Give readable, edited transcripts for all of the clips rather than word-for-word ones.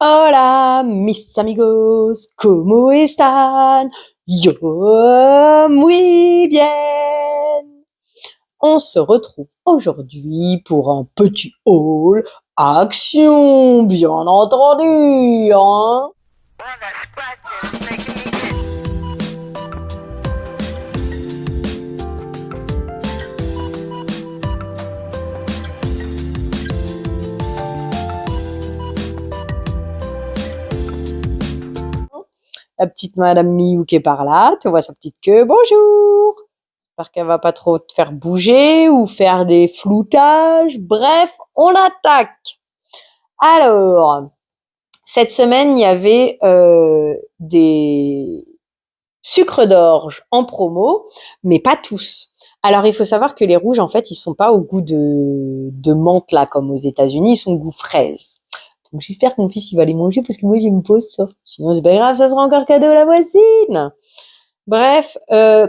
Hola, mis amigos, ¿cómo están? Yo muy bien. On se retrouve aujourd'hui pour un petit haul action, bien entendu, hein? La petite Madame Miou qui est par là, tu vois sa petite queue, bonjour! J'espère qu'elle va pas trop te faire bouger ou faire des floutages. Bref, on attaque! Alors, cette semaine, il y avait des sucres d'orge en promo, mais pas tous. Alors, il faut savoir que les rouges, en fait, ils sont pas au goût de menthe, là, comme aux États-Unis, ils sont au goût fraise. Donc, j'espère que mon fils, il va les manger parce que moi, j'aime pas ça. Sinon, c'est pas grave, ça sera encore cadeau à la voisine. Bref,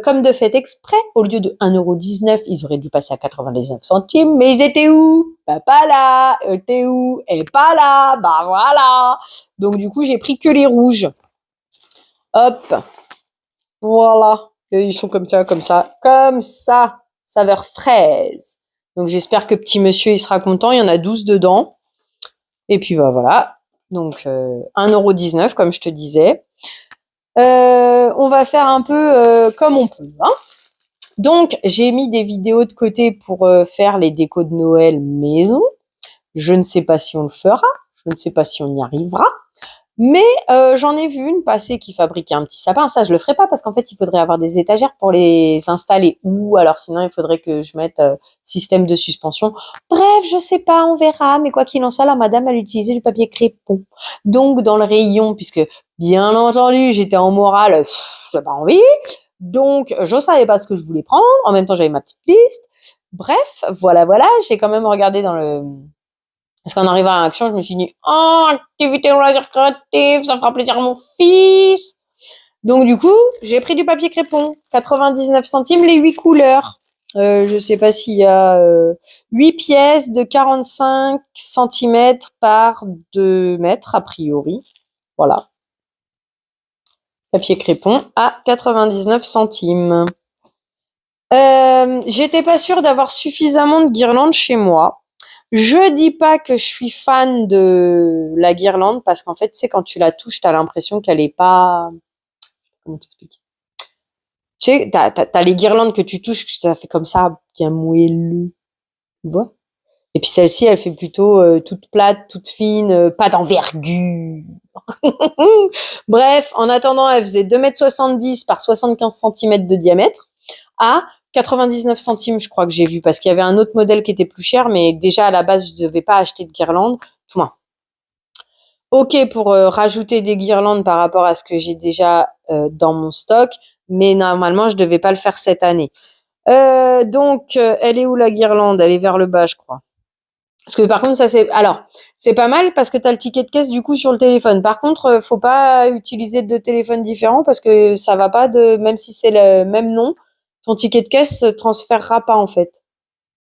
comme de fait exprès, au lieu de 1,19 €, ils auraient dû passer à 99 centimes, mais ils étaient où? Bah pas là, t'es où? Et pas là, bah voilà. Donc du coup, j'ai pris que les rouges. Hop, voilà. Et ils sont comme ça, saveur fraise. Donc j'espère que petit monsieur, il sera content, il y en a 12 dedans. Et puis bah voilà, donc 1,19 € comme je te disais. On va faire un peu comme on peut, hein. Donc, j'ai mis des vidéos de côté pour faire les décos de Noël maison. Je ne sais pas si on le fera, je ne sais pas si on y arrivera, mais j'en ai vu une passer qui fabriquait un petit sapin. Ça, je le ferai pas parce qu'en fait, il faudrait avoir des étagères pour les installer. Ou alors, sinon, il faudrait que je mette système de suspension. Bref, je sais pas, on verra. Mais quoi qu'il en soit, la madame, elle utilisait du papier crépon. Donc, dans le rayon, puisque bien entendu, j'étais en morale, j'avais pas envie. Donc, je savais pas ce que je voulais prendre. En même temps, j'avais ma petite liste. Bref, voilà. J'ai quand même regardé dans le... Parce qu'en arrivant à l'action, je me suis dit, oh, activité de loisir créatif, ça fera plaisir à mon fils. Donc, du coup, j'ai pris du papier crépon. 99 centimes, les 8 couleurs. Je sais pas s'il y a 8 pièces de 45 centimètres par 2 mètres, a priori. Voilà. Papier crépon à 99 centimes. J'étais pas sûre d'avoir suffisamment de guirlandes chez moi. Je dis pas que je suis fan de la guirlande parce qu'en fait, tu sais, quand tu la touches, t'as l'impression qu'elle est pas... Comment t'expliquer? Tu sais, t'as les guirlandes que tu touches, ça fait comme ça, bien moelleux. Tu vois? Et puis celle-ci, elle fait plutôt toute plate, toute fine, pas d'envergure. Bref, en attendant, elle faisait 2,70 m par 75 cm de diamètre à 99 centimes, je crois que j'ai vu, parce qu'il y avait un autre modèle qui était plus cher, mais déjà à la base, je devais pas acheter de guirlande. Tout moins. Ok pour rajouter des guirlandes par rapport à ce que j'ai déjà dans mon stock, mais normalement, je devais pas le faire cette année. Donc, elle est où la guirlande? Elle est vers le bas, je crois. Parce que par contre, ça c'est... Alors, c'est pas mal parce que tu as le ticket de caisse du coup sur le téléphone. Par contre, faut pas utiliser deux téléphones différents parce que ça va pas de... Même si c'est le même nom, ton ticket de caisse se transférera pas en fait.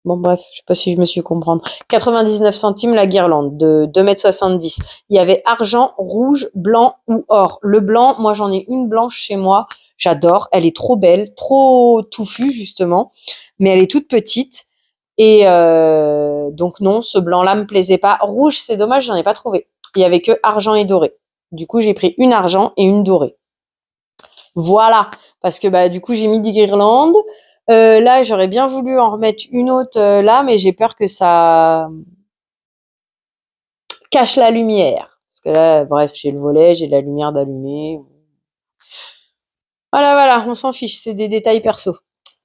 Bon bref, je sais pas si je me suis comprendre. 99 centimes la guirlande de 2,70 m. Il y avait argent, rouge, blanc ou or. Le blanc, moi j'en ai une blanche chez moi. J'adore. Elle est trop belle, trop touffue justement. Mais elle est toute petite. Et donc non, ce blanc-là me plaisait pas. Rouge, c'est dommage, j'en ai pas trouvé. Il y avait que argent et doré. Du coup, j'ai pris une argent et une dorée. Voilà, parce que bah du coup, j'ai mis des guirlandes. Là, j'aurais bien voulu en remettre une autre là, mais j'ai peur que ça cache la lumière. Parce que là, bref, j'ai le volet, j'ai la lumière d'allumer. Voilà, on s'en fiche, c'est des détails perso.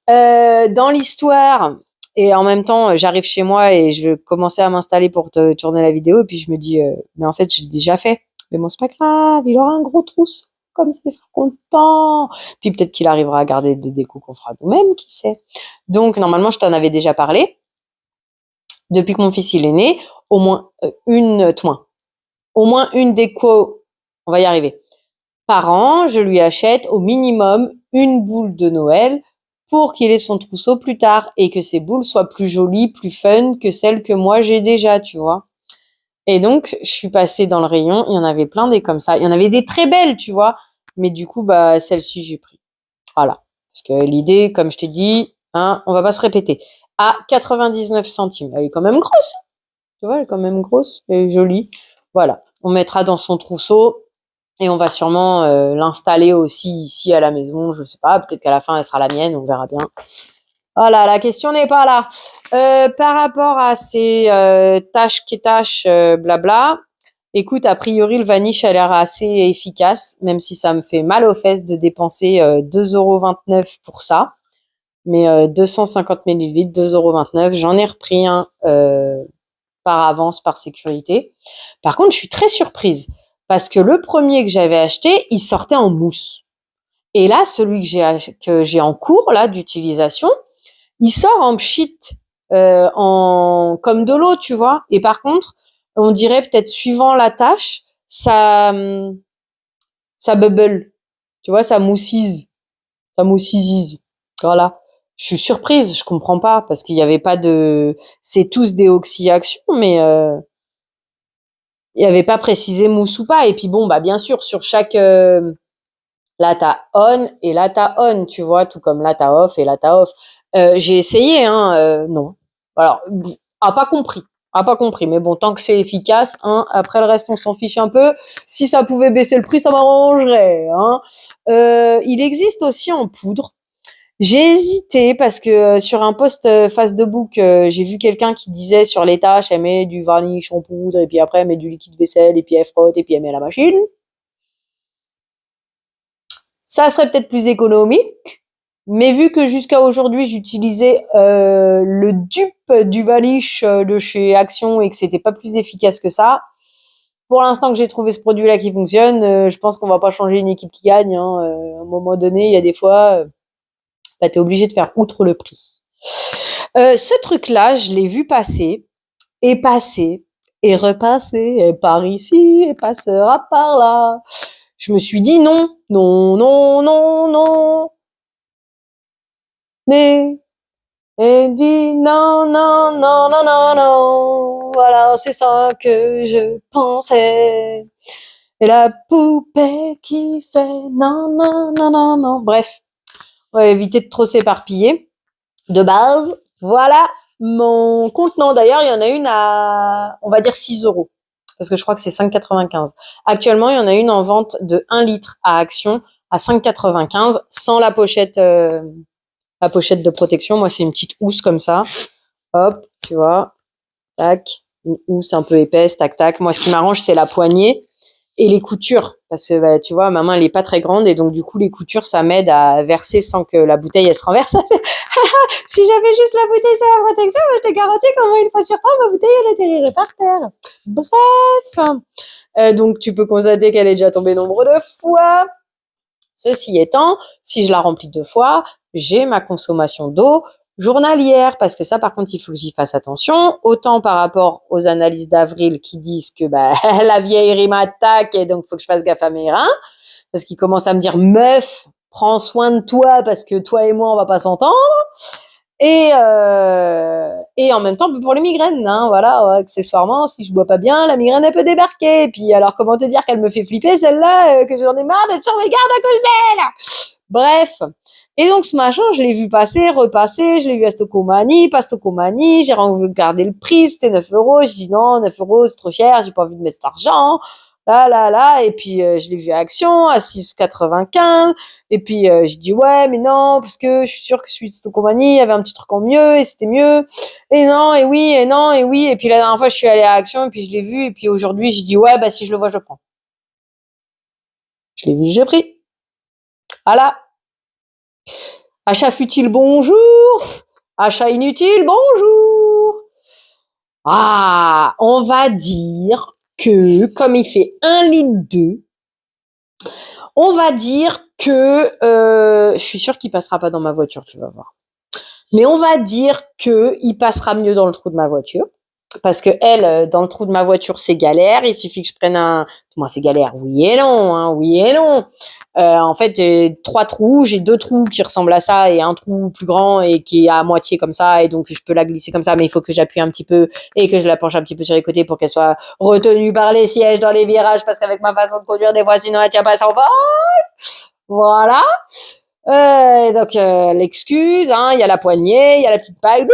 Dans l'histoire, et en même temps, j'arrive chez moi et je veux commencer à m'installer pour te tourner la vidéo, et puis je me dis, mais en fait, j'ai déjà fait. Mais bon, c'est pas grave, il aura un gros trousseau, comme ça, il sera content. Puis peut-être qu'il arrivera à garder des décos qu'on fera nous-mêmes, qui sait. Donc, normalement, je t'en avais déjà parlé. Depuis que mon fils, il est né, au moins au moins une déco, on va y arriver. Par an, je lui achète au minimum une boule de Noël pour qu'il ait son trousseau plus tard et que ces boules soient plus jolies, plus fun que celles que moi j'ai déjà, tu vois. Et donc, je suis passée dans le rayon, il y en avait plein des comme ça. Il y en avait des très belles, tu vois. Mais du coup, bah, celle-ci, j'ai pris. Voilà. Parce que l'idée, comme je t'ai dit, hein, on va pas se répéter. À 99 centimes. Elle est quand même grosse. Tu vois, elle est quand même grosse et jolie. Voilà. On mettra dans son trousseau et on va sûrement l'installer aussi ici à la maison. Je sais pas. Peut-être qu'à la fin, elle sera la mienne. On verra bien. Voilà, la question n'est pas là. Par rapport à ces tâches, blabla, écoute, a priori, le vanish a l'air assez efficace, même si ça me fait mal aux fesses de dépenser 2,29 € pour ça. Mais 250 millilitres, 2,29 €, j'en ai repris un par avance, par sécurité. Par contre, je suis très surprise parce que le premier que j'avais acheté, il sortait en mousse. Et là, celui que j'ai en cours là d'utilisation, il sort en pchit, comme de l'eau, tu vois. Et par contre, on dirait peut-être suivant la tâche, ça bubble, tu vois, ça moussise. Voilà. Je suis surprise, je comprends pas parce qu'il y avait pas de, c'est tous des oxy-actions, mais il y avait pas précisé mousse ou pas. Et puis bon, bah bien sûr, sur chaque là, t'as on et là, t'as on, tu vois, tout comme là, t'as off et là, t'as off. J'ai essayé, hein, non. Alors, pas compris. A pas compris. Mais bon, tant que c'est efficace, hein, après le reste, on s'en fiche un peu. Si ça pouvait baisser le prix, ça m'arrangerait, hein. Il existe aussi en poudre. J'ai hésité parce que sur un post Facebook, j'ai vu quelqu'un qui disait sur les tâches, elle met du varnish en poudre et puis après elle met du liquide vaisselle et puis elle frotte et puis elle met à la machine. Ça serait peut-être plus économique, mais vu que jusqu'à aujourd'hui j'utilisais le dupe du vanish de chez Action et que c'était pas plus efficace que ça, pour l'instant que j'ai trouvé ce produit-là qui fonctionne, je pense qu'on va pas changer une équipe qui gagne, hein. À un moment donné, il y a des fois, bah, t'es obligé de faire outre le prix. Ce truc-là, je l'ai vu passer et passer et repasser et par ici et passera par là. Je me suis dit non, non, non, non, non. Et dit non, non, non, non, non, non. Voilà, c'est ça que je pensais. Et la poupée qui fait non, non, non, non, non. Bref, on va éviter de trop s'éparpiller. De base, voilà mon contenant. D'ailleurs, il y en a une à, on va dire 6 €. Parce que je crois que c'est 5,95. Actuellement, il y en a une en vente de 1 litre à Action à 5,95 sans la pochette de protection. Moi, c'est une petite housse comme ça. Hop, tu vois. Tac. Une housse un peu épaisse, tac, tac. Moi, ce qui m'arrange, c'est la poignée et les coutures. Parce que, bah, tu vois, ma main, elle est pas très grande. Et donc, du coup, les coutures, ça m'aide à verser sans que la bouteille, elle se renverse. Si j'avais juste la bouteille sur la protection, je te garantis qu'au moins une fois sur trois, ma bouteille, elle atterrirait par terre. Bref. Donc, tu peux constater qu'elle est déjà tombée nombre de fois. Ceci étant, si je la remplis 2 fois, j'ai ma consommation d'eau journalière, parce que ça, par contre, il faut que j'y fasse attention. Autant par rapport aux analyses d'avril qui disent que bah, la vieillerie m'attaque et donc il faut que je fasse gaffe à mes reins, parce qu'ils commencent à me dire meuf, prends soin de toi parce que toi et moi on va pas s'entendre. Et en même temps pour les migraines, hein, voilà, accessoirement, si je bois pas bien, la migraine elle peut débarquer. Et puis alors comment te dire qu'elle me fait flipper celle-là, que j'en ai marre d'être sur mes gardes à cause d'elle. Bref. Et donc ce machin, je l'ai vu passer, repasser, je l'ai vu à Stocomanie, pas Stocomanie, j'ai regardé le prix, c'était 9 €, je dis non, 9 € c'est trop cher, j'ai pas envie de mettre cet argent. Là, et puis je l'ai vu à Action à 6,95. Et puis je dis ouais, mais non, parce que je suis sûre que celui de compagnie, il y avait un petit truc en mieux et c'était mieux. Et non, et oui, et non, et oui. Et puis la dernière fois, je suis allée à Action et puis je l'ai vu. Et puis aujourd'hui, je dis ouais, bah si je le vois, je le prends. Je l'ai vu, j'ai pris. Voilà. Achat futile, bonjour. Achat inutile, bonjour. Ah, on va dire que comme il fait 1,2 litre, on va dire que je suis sûre qu'il passera pas dans ma voiture, tu vas voir. Mais on va dire que il passera mieux dans le trou de ma voiture. parce que elle, dans le trou de ma voiture, c'est galère. Il suffit que je prenne moi, c'est galère. Oui et non, hein, oui et non. En fait, j'ai 3 trous. J'ai 2 trous qui ressemblent à ça et un trou plus grand et qui est à moitié comme ça. Et donc, je peux la glisser comme ça, mais il faut que j'appuie un petit peu et que je la penche un petit peu sur les côtés pour qu'elle soit retenue par les sièges dans les virages, parce qu'avec ma façon de conduire, des fois, sinon, elle tient pas son vol. Voilà. Donc, l'excuse, hein, il y a la poignée, il y a la petite paille,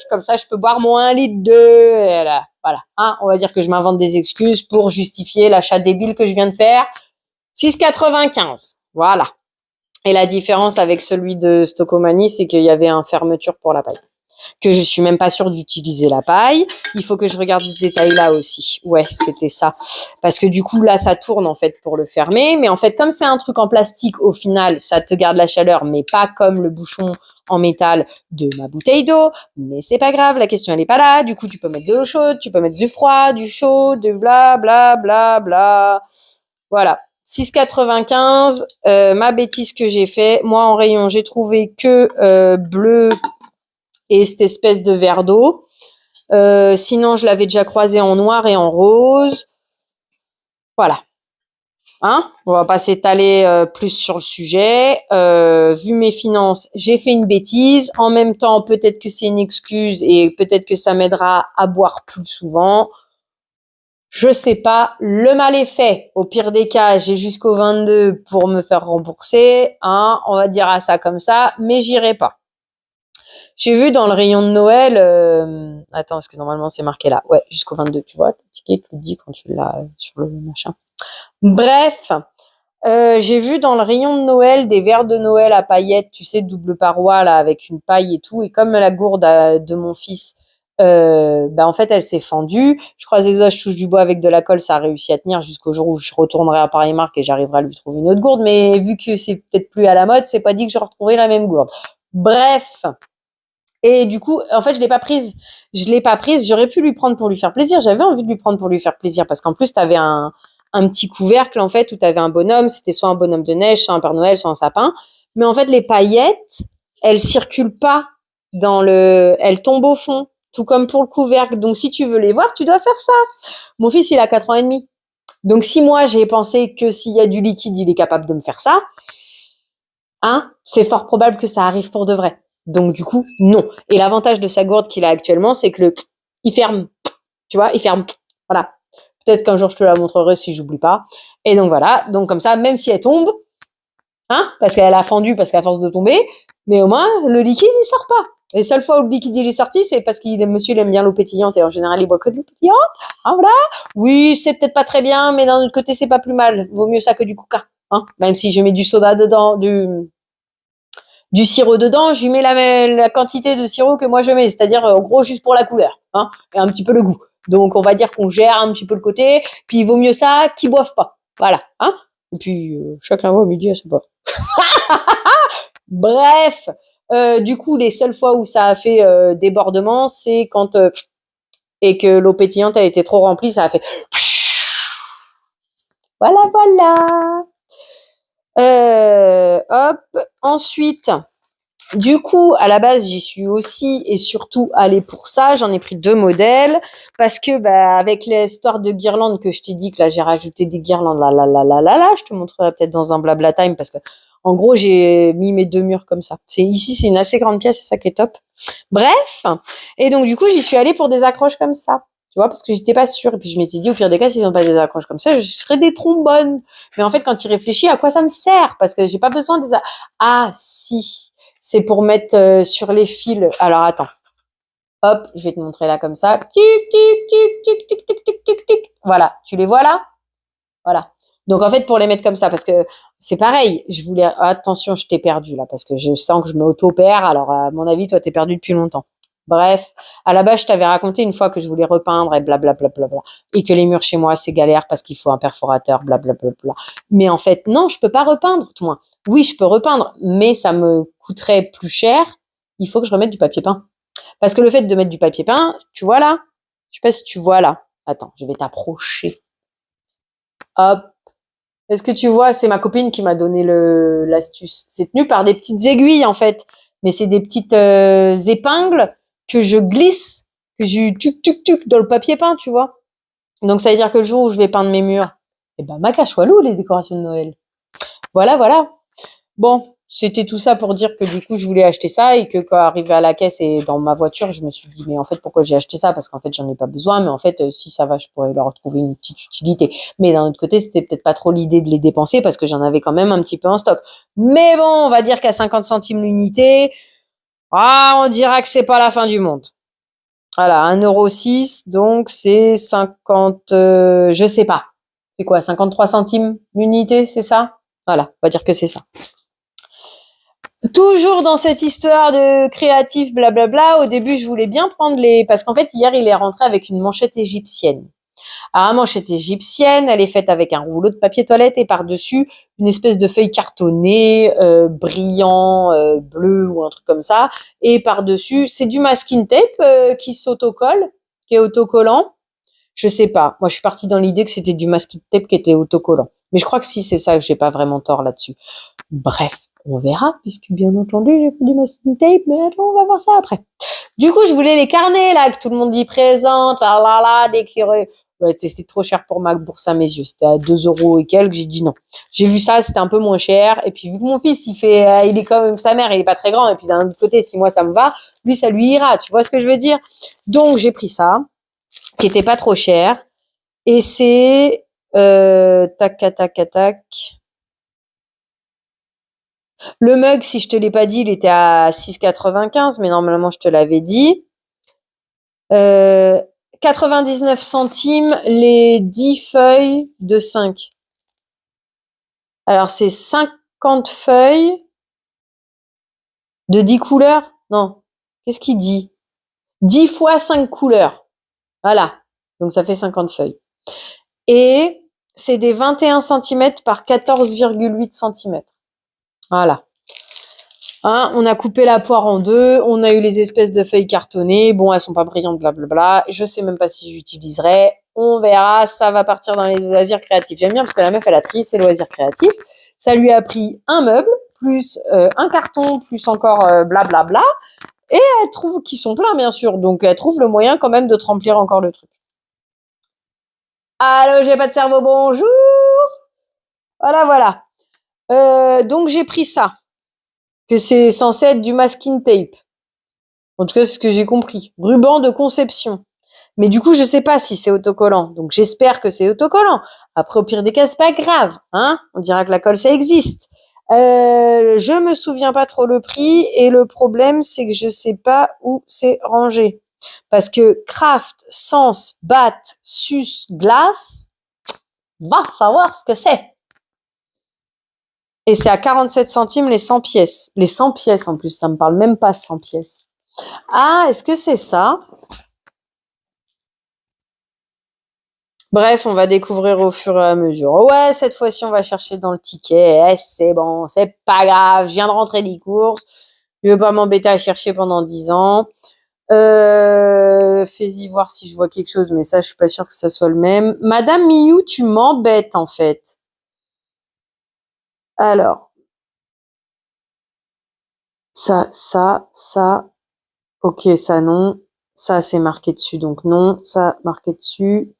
comme ça, je peux boire mon 1 litre de, voilà, hein, on va dire que je m'invente des excuses pour justifier l'achat débile que je viens de faire. 6,95, voilà. Et la différence avec celui de Stocomanie, c'est qu'il y avait un fermeture pour la paille. Que je suis même pas sûre d'utiliser la paille. Il faut que je regarde ce détail-là aussi. Ouais, c'était ça. Parce que du coup, là, ça tourne, en fait, pour le fermer. Mais en fait, comme c'est un truc en plastique, au final, ça te garde la chaleur, mais pas comme le bouchon en métal de ma bouteille d'eau. Mais c'est pas grave, la question, elle est pas là. Du coup, tu peux mettre de l'eau chaude, tu peux mettre du froid, du chaud, de bla, bla, bla, bla. Voilà. 6,95, ma bêtise que j'ai fait. Moi, en rayon, j'ai trouvé que bleu et cette espèce de verre d'eau. Sinon, je l'avais déjà croisé en noir et en rose. Voilà. Hein, on va pas s'étaler plus sur le sujet. Vu mes finances, j'ai fait une bêtise. En même temps, peut-être que c'est une excuse et peut-être que ça m'aidera à boire plus souvent. Je sais pas. Le mal est fait. Au pire des cas, j'ai jusqu'au 22 pour me faire rembourser. Hein, on va dire à ça comme ça, mais j'irai pas. J'ai vu dans le rayon de Noël, attends, parce que normalement c'est marqué là. Ouais, jusqu'au 22, tu vois, le ticket te le dit quand tu l'as sur le machin. Bref, j'ai vu dans le rayon de Noël des verres de Noël à paillettes, tu sais, double paroi là, avec une paille et tout. Et comme la gourde de mon fils, en fait, elle s'est fendue. Je croise les doigts, je touche du bois avec de la colle, ça a réussi à tenir jusqu'au jour où je retournerai à Paris Marque et j'arriverai à lui trouver une autre gourde. Mais vu que c'est peut-être plus à la mode, c'est pas dit que je retrouverai la même gourde. Bref. Et du coup, en fait, je l'ai pas prise. Je l'ai pas prise. J'aurais pu lui prendre pour lui faire plaisir. J'avais envie de lui prendre pour lui faire plaisir parce qu'en plus, tu avais un petit couvercle en fait où tu avais un bonhomme. C'était soit un bonhomme de neige, soit un Père Noël, soit un sapin. Mais en fait, les paillettes, elles circulent pas elles tombent au fond, tout comme pour le couvercle. Donc, si tu veux les voir, tu dois faire ça. Mon fils, il a 4 ans et demi. Donc, si moi j'ai pensé que s'il y a du liquide, il est capable de me faire ça, hein, c'est fort probable que ça arrive pour de vrai. Donc du coup, non. Et l'avantage de sa gourde qu'il a actuellement, c'est que il ferme. Tu vois, il ferme. Voilà. Peut-être qu'un jour je te la montrerai si j'oublie pas. Et donc voilà. Donc comme ça, même si elle tombe, hein, parce qu'elle a fendu, parce qu'à force de tomber, mais au moins le liquide il sort pas. Et la seule fois où le liquide il est sorti, c'est parce monsieur il aime bien l'eau pétillante et en général il boit que de l'eau pétillante. Ah voilà. Oui, c'est peut-être pas très bien, mais d'un autre côté c'est pas plus mal. Vaut mieux ça que du coca. Hein, même si je mets du soda dedans, du sirop dedans, je lui mets la quantité de sirop que moi je mets, c'est-à-dire en gros juste pour la couleur, hein, et un petit peu le goût. Donc on va dire qu'on gère un petit peu le côté, puis il vaut mieux ça qu'ils boivent pas. Voilà, hein. Et puis chacun voit midi à son pas. Bref, du coup les seules fois où ça a fait débordement, c'est quand et que l'eau pétillante a été trop remplie, ça a fait voilà voilà. Hop, ensuite. Du coup, à la base, j'y suis aussi et surtout allée pour ça. J'en ai pris 2 modèles parce que, avec l'histoire de guirlandes que je t'ai dit que là, j'ai rajouté des guirlandes là. Je te montrerai peut-être dans un blabla time parce que, en gros, j'ai mis mes 2 murs comme ça. C'est une assez grande pièce, c'est ça qui est top. Bref. Et donc, du coup, j'y suis allée pour des accroches comme ça. Tu vois, parce que j'étais pas sûre. Et puis, je m'étais dit, au pire des cas, s'ils n'ont pas des accroches comme ça, je ferais des trombones. Mais en fait, quand tu réfléchis, à quoi ça me sert? Parce que j'ai pas besoin des... Ah, si. C'est pour mettre sur les fils. Alors, attends. Hop, je vais te montrer là comme ça. Tic, tic, tic, tic, tic, tic, tic, tic, tic. Voilà. Tu les vois là? Voilà. Donc, en fait, pour les mettre comme ça, parce que c'est pareil. Je voulais... Attention, je t'ai perdu là, parce que je sens que je m'auto-perds. Alors, à mon avis, toi, t'es perdu depuis longtemps. Bref, à la base, je t'avais raconté une fois que je voulais repeindre et blablabla. Et que les murs chez moi, c'est galère parce qu'il faut un perforateur, blablabla. Mais en fait, non, je peux pas repeindre, tout moins. Oui, je peux repeindre, mais ça me coûterait plus cher. Il faut que je remette du papier peint. Parce que le fait de mettre du papier peint, tu vois là? Je sais pas si tu vois là. Attends, je vais t'approcher. Hop. Est-ce que tu vois? C'est ma copine qui m'a donné l'astuce. C'est tenu par des petites aiguilles, en fait. Mais c'est des petites épingles que je glisse que j'ai eu tuc dans le papier peint, tu vois. Donc ça veut dire que le jour où je vais peindre mes murs, ma cache walou les décorations de Noël. Voilà. Bon, c'était tout ça pour dire que du coup je voulais acheter ça et que quand arrivé à la caisse et dans ma voiture, je me suis dit mais en fait pourquoi j'ai acheté ça, parce qu'en fait j'en ai pas besoin, mais en fait si ça va je pourrais leur trouver une petite utilité. Mais d'un autre côté c'était peut-être pas trop l'idée de les dépenser parce que j'en avais quand même un petit peu en stock. Mais bon, on va dire qu'à 50 centimes l'unité, on dira que c'est pas la fin du monde. Voilà, 1,06 €, donc c'est 50, je sais pas. C'est quoi, 53 centimes l'unité, c'est ça? Voilà, on va dire que c'est ça. Toujours dans cette histoire de créatif, blablabla, au début, je voulais bien prendre parce qu'en fait, hier, il est rentré avec une manchette égyptienne. Alors, la manchette égyptienne, elle est faite avec un rouleau de papier toilette et par-dessus, une espèce de feuille cartonnée, brillant, bleu ou un truc comme ça. Et par-dessus, c'est du masking tape qui s'autocolle, qui est autocollant. Je sais pas. Moi, je suis partie dans l'idée que c'était du masking tape qui était autocollant. Mais je crois que si c'est ça, que j'ai pas vraiment tort là-dessus. Bref, on verra, puisque bien entendu, j'ai fait du masking tape, mais attends, on va voir ça après. Du coup, je voulais les carnets, là, que tout le monde y présente, d'écrire. Ouais, c'était trop cher pour ma bourse à mes yeux. C'était à 2 € et quelques. J'ai dit non. J'ai vu ça, c'était un peu moins cher. Et puis, vu que mon fils, il est comme sa mère, il est pas très grand. Et puis, d'un autre côté, si moi, ça me va, lui, ça lui ira. Tu vois ce que je veux dire? Donc, j'ai pris ça, qui était pas trop cher. Et c'est, tac. Le mug, si je te l'ai pas dit, il était à 6,95, mais normalement, je te l'avais dit. 99 centimes les 10 feuilles de 5. Alors, c'est 50 feuilles de 10 couleurs. Non. Qu'est-ce qu'il dit? 10 fois 5 couleurs. Voilà. Donc, ça fait 50 feuilles. Et c'est des 21 cm par 14,8 cm. Voilà. On a coupé la poire en deux, on a eu les espèces de feuilles cartonnées. Bon, elles sont pas brillantes, blablabla. Je sais même pas si j'utiliserai. On verra, ça va partir dans les loisirs créatifs. J'aime bien parce que la meuf, elle a trié ses loisirs créatifs. Ça lui a pris un meuble, plus un carton, plus encore blablabla. Et elle trouve qu'ils sont pleins, bien sûr. Donc, elle trouve le moyen quand même de te remplir encore le truc. Allô, j'ai pas de cerveau, bonjour. Voilà. Donc, j'ai pris ça. Que c'est censé être du masking tape. En tout cas, c'est ce que j'ai compris. Ruban de conception. Mais du coup, je sais pas si c'est autocollant. Donc, j'espère que c'est autocollant. Après, au pire des cas, c'est pas grave, hein. On dira que la colle, ça existe. Je me souviens pas trop le prix. Et le problème, c'est que je sais pas où c'est rangé. Parce que Craft, Sens, Bat, Sus, Glace, va savoir ce que c'est. Et c'est à 47 centimes les 100 pièces. Les 100 pièces, en plus. Ça me parle même pas 100 pièces. Ah, est-ce que c'est ça? Bref, on va découvrir au fur et à mesure. Ouais, cette fois-ci, on va chercher dans le ticket. C'est bon, c'est pas grave. Je viens de rentrer des courses. Je vais pas m'embêter à chercher pendant 10 ans. Fais-y voir si je vois quelque chose, mais ça, je suis pas sûre que ça soit le même. Madame Miou, tu m'embêtes, en fait. Alors. Ça. Ok, ça, non. Ça, c'est marqué dessus, donc non. Ça, marqué dessus.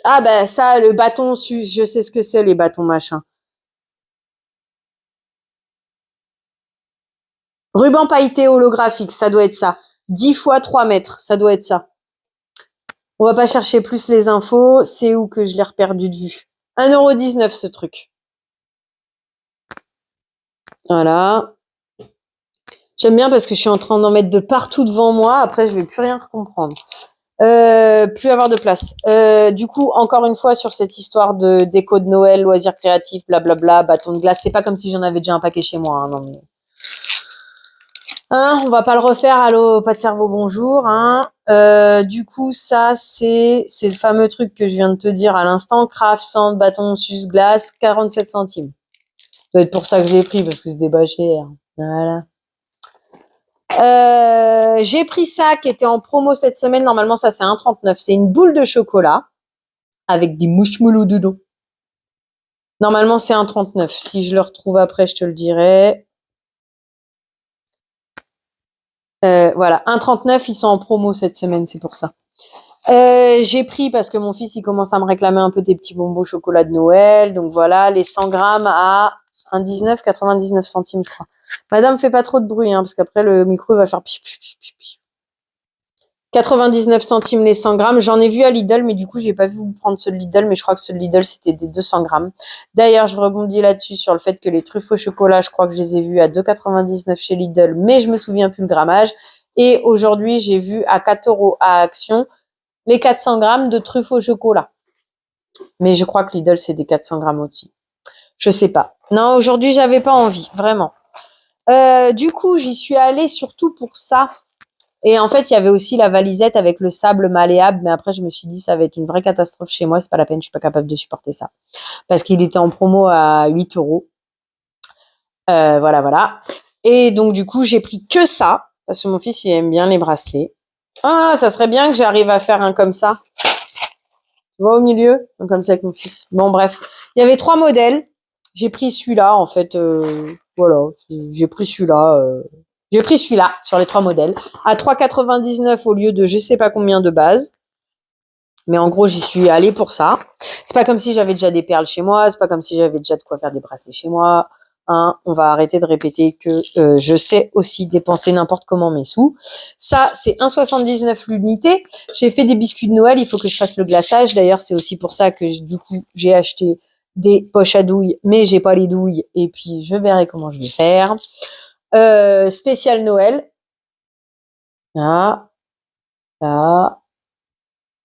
Ah ben ça, le bâton, je sais ce que c'est, les bâtons machin. Ruban pailleté holographique, ça doit être ça. 10 fois 3 mètres, ça doit être ça. On va pas chercher plus les infos, c'est où que je l'ai perdu de vue. 1,19 € ce truc. Voilà. J'aime bien parce que je suis en train d'en mettre de partout devant moi, après je vais plus rien comprendre. Plus avoir de place. Du coup, encore une fois, sur cette histoire de déco de Noël, loisirs créatifs, blablabla, bâton de glace, c'est pas comme si j'en avais déjà un paquet chez moi. Hein, non, mais... on va pas le refaire. Allô, pas de cerveau, bonjour. Du coup, ça, c'est le fameux truc que je viens de te dire à l'instant. Craft, Sand, bâton, sus, glace, 47 centimes. Ça doit être pour ça que je l'ai pris, parce que c'est des bas chers. Voilà. J'ai pris ça qui était en promo cette semaine. Normalement, ça, c'est 1,39 €. C'est une boule de chocolat avec des mouches-moulous dedans. Normalement, c'est 1,39 €. Si je le retrouve après, je te le dirai. Voilà, 1,39, ils sont en promo cette semaine, c'est pour ça. J'ai pris parce que mon fils il commence à me réclamer un peu des petits bonbons au chocolat de Noël, donc voilà, les 100 grammes à 1,19, 99 centimes, je crois. Madame, fait pas trop de bruit, hein, parce qu'après le micro il va faire piou, piou, piou, piou. 99 centimes les 100 grammes. J'en ai vu à Lidl, mais du coup, j'ai pas vu vous prendre ceux de Lidl, mais je crois que ceux de Lidl, c'était des 200 grammes. D'ailleurs, je rebondis là-dessus sur le fait que les truffes au chocolat, je crois que je les ai vus à 2,99 chez Lidl, mais je me souviens plus le grammage. Et aujourd'hui, j'ai vu à 4 euros à Action les 400 grammes de truffes au chocolat. Mais je crois que Lidl, c'est des 400 grammes aussi. Je sais pas. Non, aujourd'hui, j'avais pas envie, vraiment. Du coup, j'y suis allée surtout pour ça. Et en fait, il y avait aussi la valisette avec le sable malléable, mais après, je me suis dit, ça va être une vraie catastrophe chez moi, c'est pas la peine, je suis pas capable de supporter ça. Parce qu'il était en promo à 8 euros. Voilà, voilà. Et donc, du coup, j'ai pris que ça, parce que mon fils, il aime bien les bracelets. Ah, ça serait bien que j'arrive à faire un comme ça. Tu vois, au milieu, un comme ça avec mon fils. Bon, bref. Il y avait 3 modèles. J'ai pris celui-là, en fait, voilà. J'ai pris celui-là, j'ai pris celui-là sur les 3 modèles à 3,99 au lieu de je sais pas combien de base. Mais en gros, j'y suis allée pour ça. C'est pas comme si j'avais déjà des perles chez moi, c'est pas comme si j'avais déjà de quoi faire des bracelets chez moi. Hein, on va arrêter de répéter que je sais aussi dépenser n'importe comment mes sous. Ça, c'est 1,79 l'unité. J'ai fait des biscuits de Noël, il faut que je fasse le glaçage. D'ailleurs, c'est aussi pour ça que du coup, j'ai acheté des poches à douilles, mais j'ai pas les douilles. Et puis, je verrai comment je vais faire. Spécial Noël. Là, là,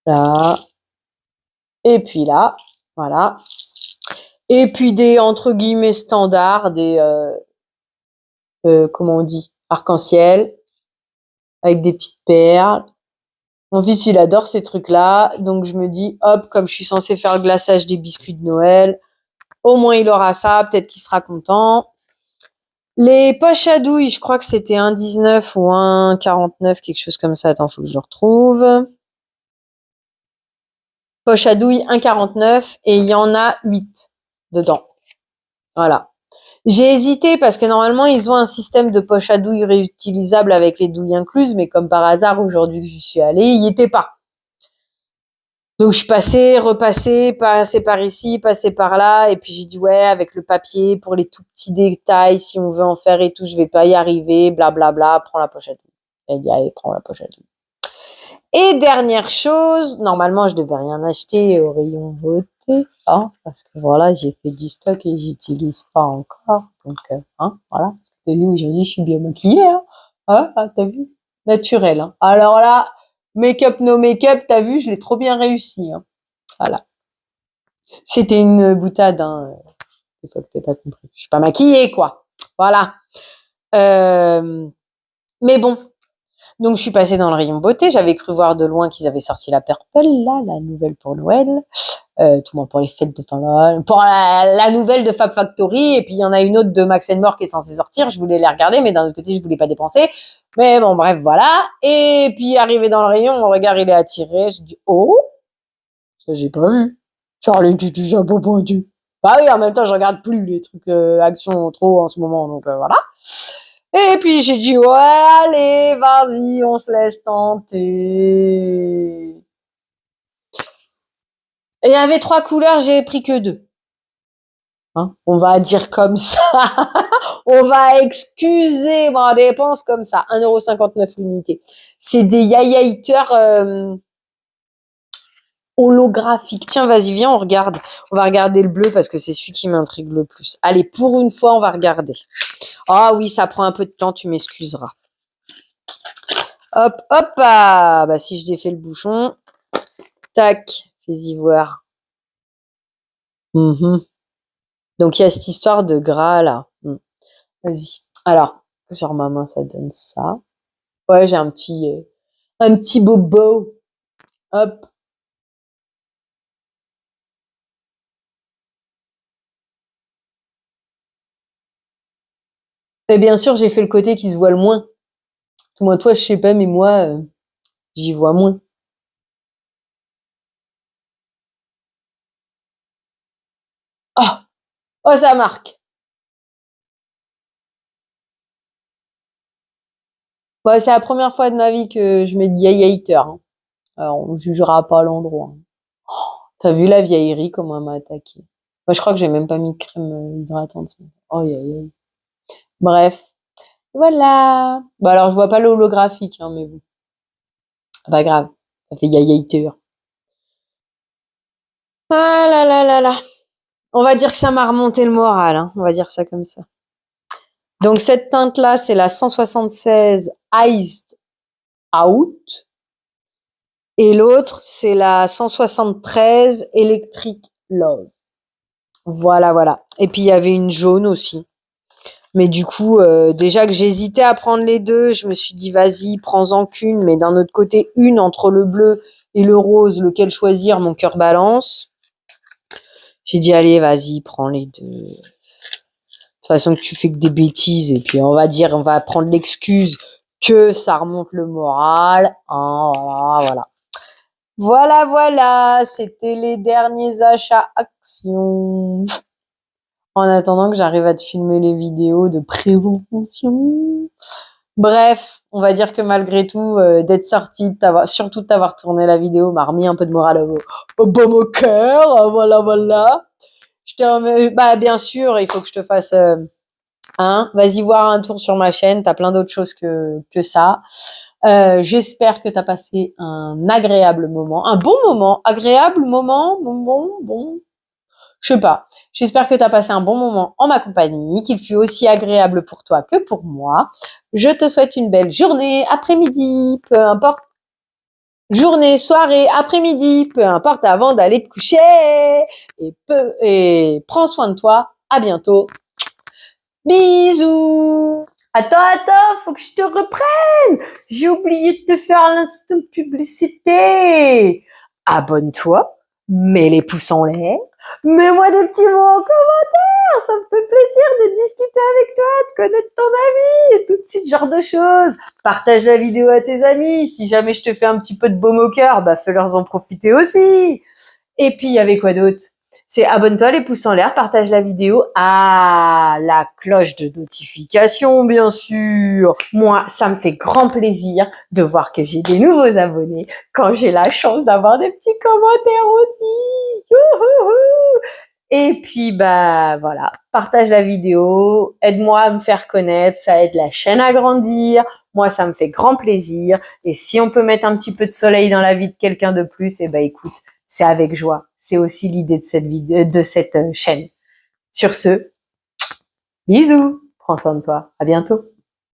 là. Et puis là, voilà. Et puis des entre guillemets standards, des comment on dit, arc-en-ciel avec des petites perles. Mon fils il adore ces trucs-là, donc je me dis hop, comme je suis censée faire le glaçage des biscuits de Noël, au moins il aura ça, peut-être qu'il sera content. Les poches à douille, je crois que c'était 1,19 ou 1,49, quelque chose comme ça. Attends, faut que je le retrouve. Poche à douille 1,49 et il y en a 8 dedans. Voilà. J'ai hésité parce que normalement, ils ont un système de poche à douille réutilisable avec les douilles incluses, mais comme par hasard, aujourd'hui que j'y suis allée, il n'y était pas. Donc, je suis passée, repassée, passée par ici, passée par là, et puis j'ai dit, ouais, avec le papier, pour les tout petits détails, si on veut en faire et tout, je vais pas y arriver, blablabla, prends la poche à douille. Elle dit, allez, prends la poche à douille. Et dernière chose, normalement, je devais rien acheter au rayon beauté, hein, parce que voilà, j'ai fait du stock et j'utilise pas encore. Donc, hein, voilà. T'as vu, aujourd'hui, je suis bien maquillée, hein. Ah, t'as vu? Naturel, hein. Alors là, make-up, no make-up, t'as vu, je l'ai trop bien réussi, hein. Voilà. C'était une boutade, hein. T'as pas compris. Je suis pas maquillée, quoi. Voilà. Mais bon, donc, je suis passée dans le rayon beauté. J'avais cru voir de loin qu'ils avaient sorti la Purple, là, la nouvelle pour Noël. Tout le monde pour les fêtes de fin d'année. Pour la nouvelle de Fab Factory. Et puis, il y en a une autre de Max More qui est censée sortir. Je voulais les regarder, mais d'un autre côté, je voulais pas dépenser. Mais bon, bref, voilà. Et puis, arrivé dans le rayon, mon regard, il est attiré. Je dis, oh, ça, j'ai pas vu. Charlie, tu chapeau pointu. Bah oui, en même temps, je regarde plus les trucs action trop en ce moment. Donc, voilà. Et puis j'ai dit, ouais, allez, vas-y, on se laisse tenter. Et il y avait 3 couleurs, j'ai pris que 2. Hein, on va dire comme ça. On va excuser ma dépense comme ça. 1,59 € l'unité. C'est des highlighters holographiques. Tiens, vas-y, viens, on regarde. On va regarder le bleu parce que c'est celui qui m'intrigue le plus. Allez, pour une fois, on va regarder. Ah oui, ça prend un peu de temps, tu m'excuseras. Hop, hop, ah, bah si je défais le bouchon, tac, fais-y voir. Mhm. Donc il y a cette histoire de gras là. Vas-y. Alors, sur ma main, ça donne ça. Ouais, j'ai un petit bobo. Hop. Et bien sûr, j'ai fait le côté qui se voit le moins. Tout moins toi, je sais pas, mais moi, j'y vois moins. Oh, oh, ça marque. Bah, c'est la première fois de ma vie que je mets de vieille hater, hein. Alors, on jugera pas l'endroit, hein. T'as vu la vieillerie, comment elle m'a attaqué. Moi, je crois que j'ai même pas mis de crème hydratante. Oh, aïe, aïe, aïe. Bref, voilà. Bah alors, je vois pas l'holographique, hein, mais bon, c'est pas grave. Ça fait vieille hater. Ah là là là là. On va dire que ça m'a remonté le moral, hein. On va dire ça comme ça. Donc cette teinte-là, c'est la 176 Iced Out. Et l'autre, c'est la 173 Electric Love. Voilà, voilà. Et puis il y avait une jaune aussi. Mais du coup, déjà que j'hésitais à prendre les deux, je me suis dit vas-y, prends-en qu'une. Mais d'un autre côté, une entre le bleu et le rose, lequel choisir, mon cœur balance. J'ai dit allez, vas-y, prends les deux. De toute façon que tu fais que des bêtises. Et puis on va prendre l'excuse que ça remonte le moral. Hein, voilà, voilà. Voilà, voilà, c'était les derniers achats actions. En attendant que j'arrive à te filmer les vidéos de présentation. Bref, on va dire que malgré tout, d'être sorti, surtout de t'avoir tourné la vidéo, m'a remis un peu de morale au baume au cœur. Voilà, voilà. Bah, bien sûr, il faut que je te fasse, vas-y voir un tour sur ma chaîne. T'as plein d'autres choses que ça. J'espère que tu as passé un agréable moment, un bon moment, agréable moment, bon, je sais pas. J'espère que tu as passé un bon moment en ma compagnie, qu'il fut aussi agréable pour toi que pour moi. Je te souhaite une belle journée, après-midi, peu importe. Journée, soirée, après-midi, peu importe avant d'aller te coucher. Et prends soin de toi. À bientôt. Bisous. Attends, faut que je te reprenne. J'ai oublié de te faire l'instant publicité. Abonne-toi, mets les pouces en l'air, mets-moi des petits mots en commentaire. Ça me fait plaisir de discuter avec toi, de connaître ton ami et tout ce genre de choses. Partage la vidéo à tes amis. Si jamais je te fais un petit peu de baume au cœur, bah fais-leur en profiter aussi. Et puis, il y avait quoi d'autre? C'est abonne-toi, les pouces en l'air, partage la vidéo. Ah, la cloche de notification, bien sûr. Moi, ça me fait grand plaisir de voir que j'ai des nouveaux abonnés quand j'ai la chance d'avoir des petits commentaires aussi. Youhouhou. Et puis, bah, voilà. Partage la vidéo. Aide-moi à me faire connaître. Ça aide la chaîne à grandir. Moi, ça me fait grand plaisir. Et si on peut mettre un petit peu de soleil dans la vie de quelqu'un de plus, eh ben, écoute, c'est avec joie. C'est aussi l'idée de cette vidéo, de cette chaîne. Sur ce, bisous. Prends soin de toi. À bientôt.